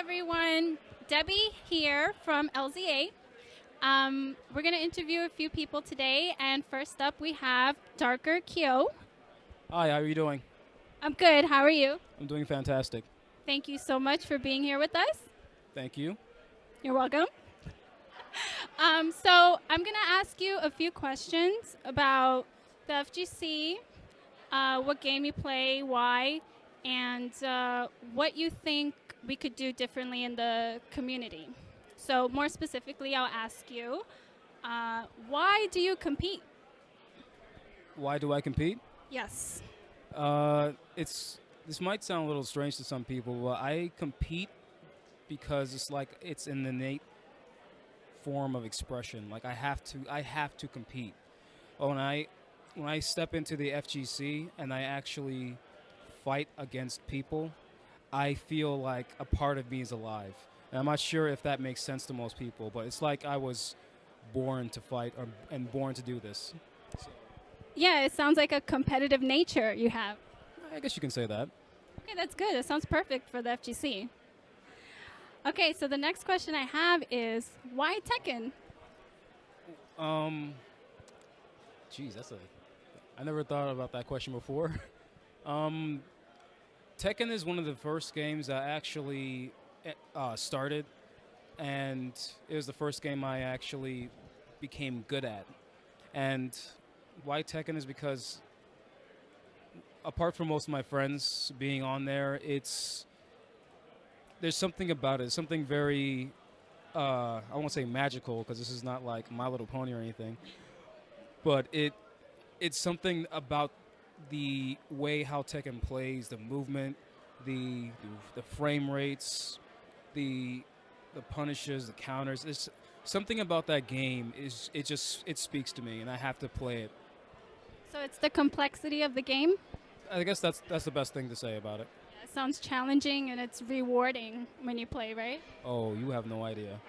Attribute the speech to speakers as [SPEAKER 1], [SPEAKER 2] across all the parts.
[SPEAKER 1] everyone. Debbie here from LZA. We're going to interview a few people today, and first up we have Darkerkyu.
[SPEAKER 2] Hi, how are you doing?
[SPEAKER 1] I'm good. How are you?
[SPEAKER 2] I'm doing fantastic.
[SPEAKER 1] Thank you so much for being here with us.
[SPEAKER 2] Thank you.
[SPEAKER 1] You're welcome. So I'm going to ask you a few questions about the FGC, what game you play, why, and what you think we could do differently in the community. So more specifically, I'll ask you, why do you compete?
[SPEAKER 2] Why do I compete?
[SPEAKER 1] Yes.
[SPEAKER 2] This might sound a little strange to some people, but I compete because it's an innate form of expression. Like I have to compete. When I step into the FGC and I actually fight against people, I feel like a part of me is alive. And I'm not sure if that makes sense to most people, but it's like I was born to fight and born to do this. So,
[SPEAKER 1] Yeah, it sounds like a competitive nature you have.
[SPEAKER 2] I guess you can say that.
[SPEAKER 1] Okay, that's good. That sounds perfect for the FGC. Okay, so the next question I have is, why Tekken?
[SPEAKER 2] Geez, I never thought about that question before. Tekken is one of the first games I actually started, and it was the first game I actually became good at. And why Tekken is because, apart from most of my friends being on there, there's something about it, something very, I won't say magical because this is not like My Little Pony or anything, but it's something about the way how Tekken plays, the movement, the frame rates, the punishes, the counters. It's something about that game it speaks to me, and I have to play it.
[SPEAKER 1] So it's the complexity of the game?
[SPEAKER 2] I guess that's the best thing to say about it.
[SPEAKER 1] Yeah, it sounds challenging and it's rewarding when you play, right?
[SPEAKER 2] Oh, you have no idea.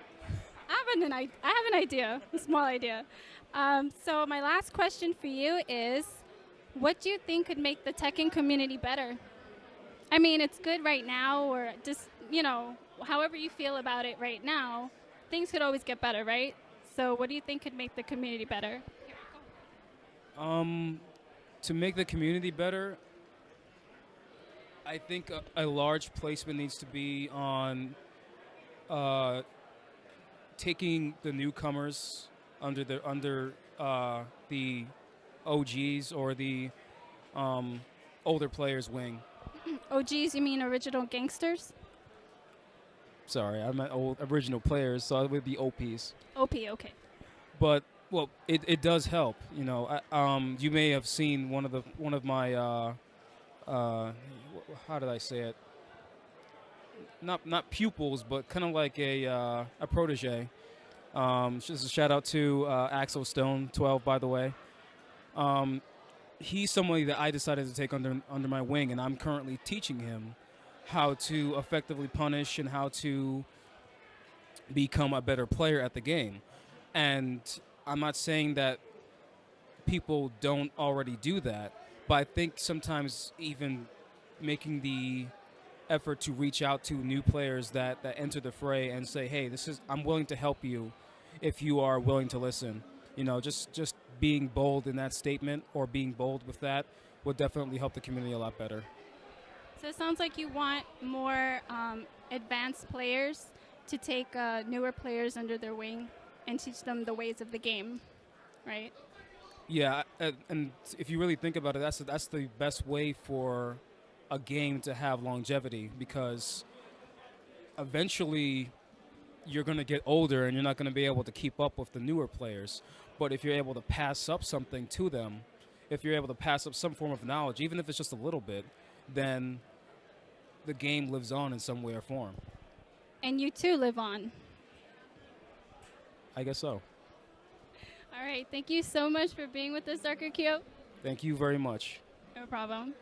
[SPEAKER 1] I have an idea, a small idea. So my last question for you is, what do you think could make the Tekken community better? I mean, it's good right now, or just, however you feel about it right now, things could always get better, right? So what do you think could make the community better?
[SPEAKER 2] To make the community better, I think a large placement needs to be on taking the newcomers under the OGs or the older players' wing.
[SPEAKER 1] OGs, you mean original gangsters?
[SPEAKER 2] Sorry, I meant original players, so it would be OPs.
[SPEAKER 1] OP, okay.
[SPEAKER 2] But well, it does help. You may have seen one of my how did I say it? Not pupils, but kind of like a protege. Just a shout out to Axel Stone 12, by the way. He's somebody that I decided to take under my wing, and I'm currently teaching him how to effectively punish and how to become a better player at the game. And I'm not saying that people don't already do that, but I think sometimes even making the effort to reach out to new players that enter the fray and say, hey, I'm willing to help you if you are willing to listen. Just being bold in that statement or being bold with that would definitely help the community a lot better.
[SPEAKER 1] So it sounds like you want more advanced players to take newer players under their wing and teach them the ways of the game, right?
[SPEAKER 2] Yeah, and if you really think about it, that's the best way for a game to have longevity, because eventually you're going to get older and you're not going to be able to keep up with the newer players. But if you're able to pass up something to them, if you're able to pass up some form of knowledge, even if it's just a little bit, then the game lives on in some way or form.
[SPEAKER 1] And you too live on.
[SPEAKER 2] I guess so.
[SPEAKER 1] All right. Thank you so much for being with us, Darkerkyu.
[SPEAKER 2] Thank you very much.
[SPEAKER 1] No problem.